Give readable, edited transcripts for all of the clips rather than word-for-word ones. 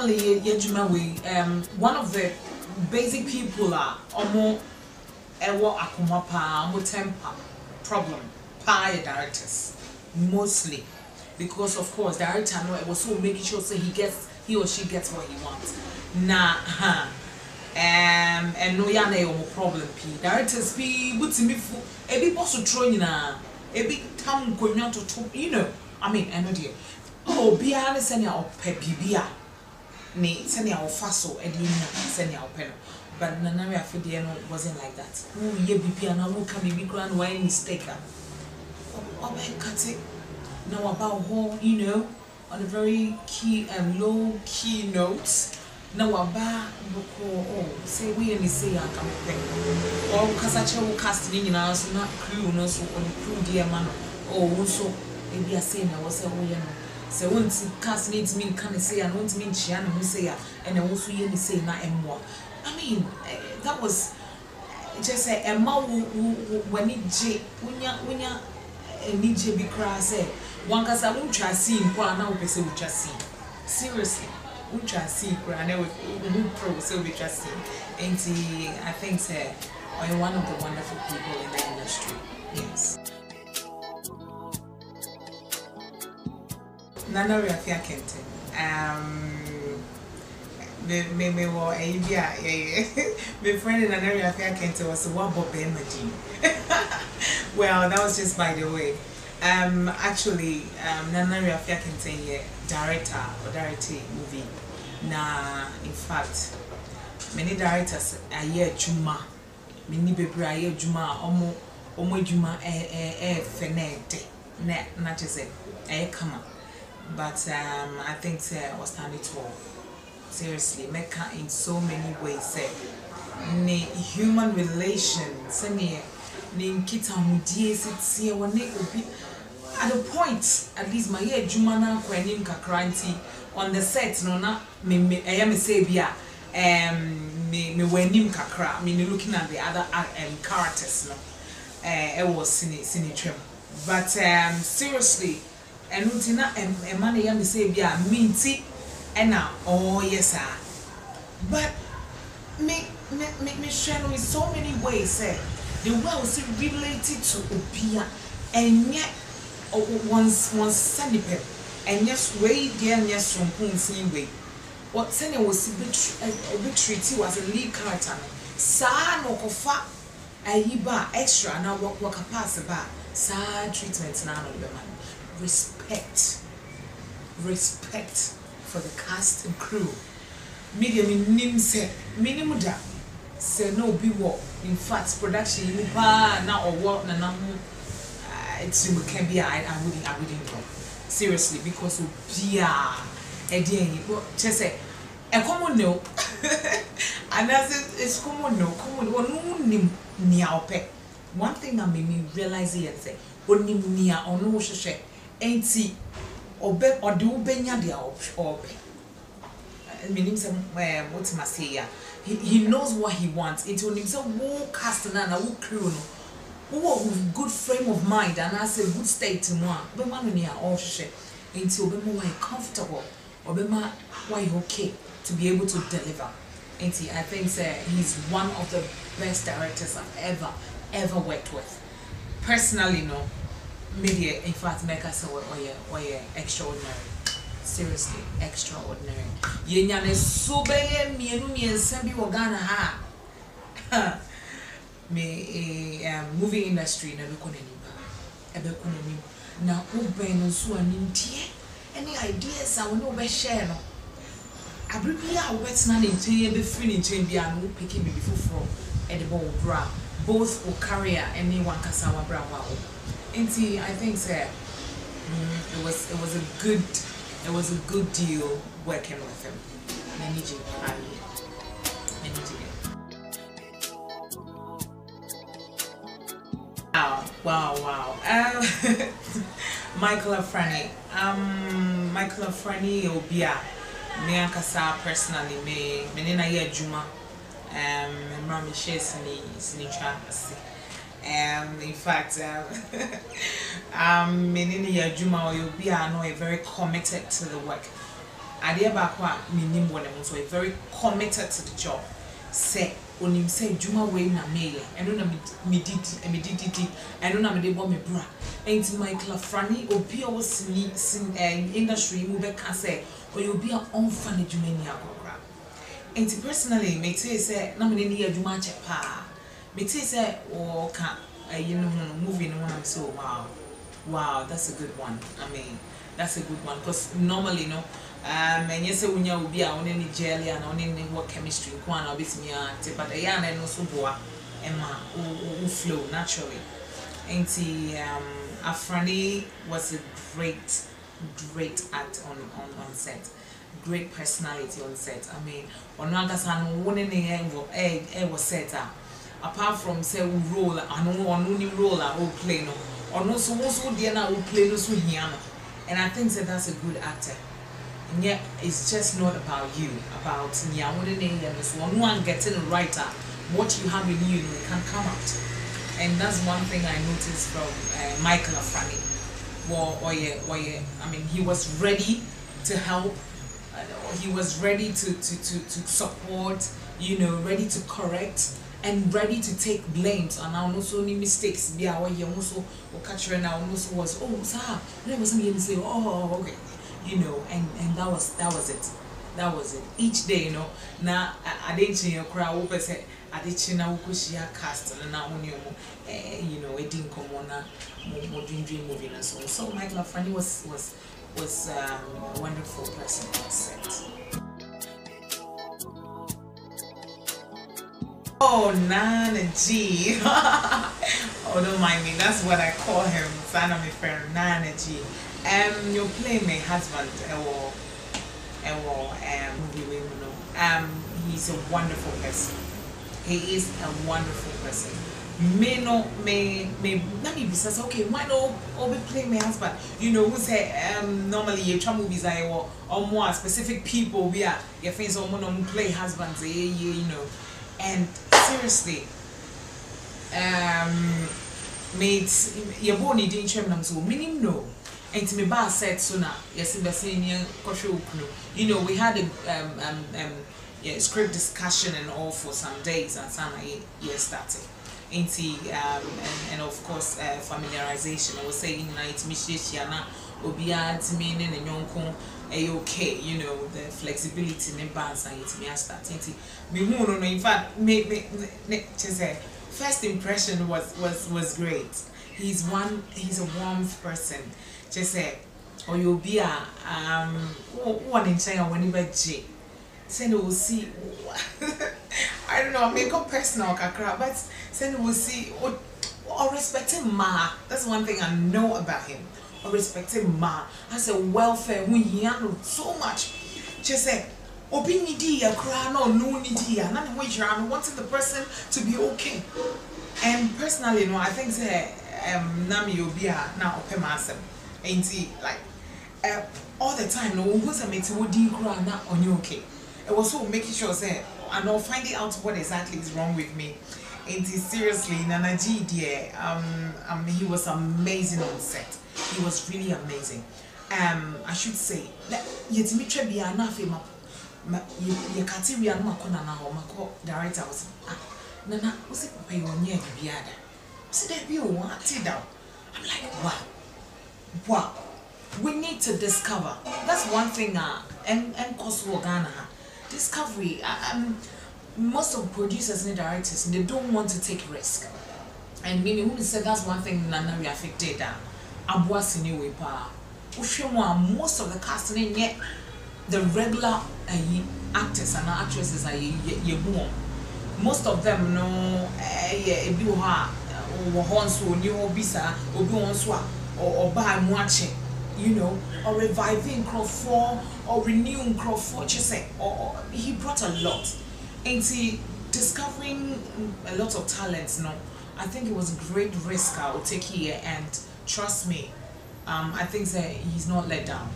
normally one of the basic people are omo ewo akoma pa omo temper problem pa directors mostly because of course director no it was so making sure say he or she gets what he wants and no ya na omo problem p directors be butimi fu e bi boss tro nyina e bi tam konwa to you know I mean I know dear oh bia na senia opa bibia ne senia ofa so e di na senia opa no but Nana Afide no wasn't like that oh ye bibia na wo come be grand why mistake oh cut it now about how you know on a very key and low key notes now about oh say we any say I come or because I will cast in so not crew no so on the crew dear man oh so maybe I say I was oh you know so once cast needs me can say and want me chiana who say and also you say na emwa I mean that was just a ma when it when need to be crazy. One case I won't try seeing qua now person which I see. Seriously, won't try see and I would pro so which I see. And I think are one of the wonderful people in the industry. Yes. Nana Riafia Kente. Me wo my friend in Nana Riafia Kente was one Bob Emadi. Well, that was just by the way. Actually, Nana Riafia Kente director or directing movie. Na in fact, many directors are here Juma. Many people are here Juma. Omo Juma fenete. Not just come. But I think I was standing tall. Seriously, Mecca in so many ways. Ne human relations. Ninkita mudie sit here one at a point at least my year Jumana kwenim kakranti on the set no na me say bia me wenim kakra me looking at the other characters no it was cine trim but seriously and utina e man me say bia minti ena oh yes sir but me share in so many ways the way was related to Opia and yet once send it and yes way dear yes from Punsi way. What send was a bit treaty was a lead character. Sa no kofa a yiba extra now walk a pass about sa treatment now of the man. Respect for the cast and crew. Medium in nim se minimum da. Say no be what in fact production now or what na it's can be I wouldn't go seriously because of Pia again just say a common no and as it's common no one thing I made me realize here say only near or no share ain't see or do benya dia or meaning some what's my say he knows what he wants. It will himself who cast and who crew who good frame of mind and I say good state to moi. But man near all share until be more comfortable or be more why okay to be able to deliver. And I think he's one of the best directors I've ever worked with. Personally, no media in fact make us extraordinary. Seriously, extraordinary. Yenyane sobe mienu miensembi wogana ha. Me movie industry na beko nani. Na ube no so anintie. Any ideas I will be share no. Abribia wet na ntie be free ntie bia no pick me before from edible bra. Both will career anyone kasawa bra wa. Enti I think it was a good deal working with him. Wow. Michael Afrani. Michael Afrani Obia. Me ankasa personally me nina ye Juma. Mami share sinicha. In fact, Menini Juma or Yobia are very committed to the work. ade ba kwa minim wona mo so very committed to the job say onim say juma we na me eno na me didi eno na me de bo me bra enti Michael Afrani obi a was industry mu be ka say obi a onfa na juma ni akokra enti personally me say say na me ni adwuma che pa me say o ka you know movie no one so wow that's a good one. I mean that's a good one because normally no and you say when you be on any jelly and on any work chemistry kwan obviously but the yarn no so boa emma who flow naturally. Auntie Afrani was a great act on set, great personality on set. I mean on one in was set apart from say role and only role I play no or no so dear now play no so here, and I think that that's a good actor. Yeah, it's just not about you, about one getting it right up. What you have in you can come out. And that's one thing I noticed from Michael Afrani. I mean, he was ready to help, he was ready to support, you know, ready to correct, and ready to take blames and also any mistakes. Be our also catcher and also was okay. You know, and that was it. Each day, you know, na I didn't see a crowd over say I didn't know cast and now you know, it didn't come on more dream movie and so on. So Michael Afrani was a wonderful person on set. Oh, Nana G. Oh, don't mind me. That's what I call him. Son of my friend, Nana G. You play my husband, he's a wonderful person. He is a wonderful person. Let me be says, okay, why not be play my husband? You know, who say normally your Twi Movies or more specific people we are your friends or more play husbands, you know. And seriously, mates, your bony didn't trim so meaning no. And to me, Bar said sooner, yes, in the senior you know, we had a script discussion and all for some days and some years started. And of course, familiarization. I was saying, night, Mishiana, Obiad, meaning and Yonko, okay, you know, the flexibility in the bands and it's me starting. In fact, first impression was great. He's a warm person. Just say, or you'll be a one in China whenever J. Send we'll see. I don't know, make up personal kakra, but send we'll see or respecting ma. That's one thing I know about him. Or respecting ma as a welfare when he handled so much. Just say, Obini dia cry no dia. None which I'm wanting the person to be okay. And personally, you know, I think say Nami Obia now open myself. Ain't he like all the time? No, who's a mate who did cry now on you okay? It was so making sure say and now finding out what exactly is wrong with me. Ain't he seriously? Nana G dear, he was amazing on set. He was really amazing. I should say that yet me trebi anafe ma ye category no makona na ho mako director was Nana was it pay on ye biada. See that you want it down. I'm like wow, we need to discover. That's one thing. And cause Ghana discovery. Most of producers and directors they don't want to take risk. And meaning who said that's one thing. Nana we affected that. Abuas anyway pa. Most of the casting yet the regular actors and actresses are ye born. Most of them know or buy watching, you know, or reviving Crawford or renewing Crawford, just say, or he brought a lot. And see, discovering a lot of talents, no, I think it was a great risk I would take here, and trust me, I think that he's not let down.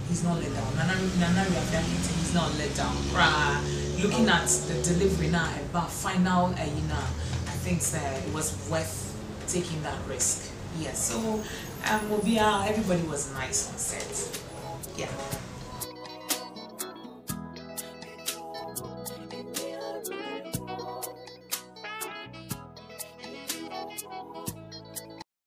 He's not let down. He's not let down. Looking at the delivery now, about final, I think that it was worth taking that risk. Yes, so everybody was nice on set. Yeah.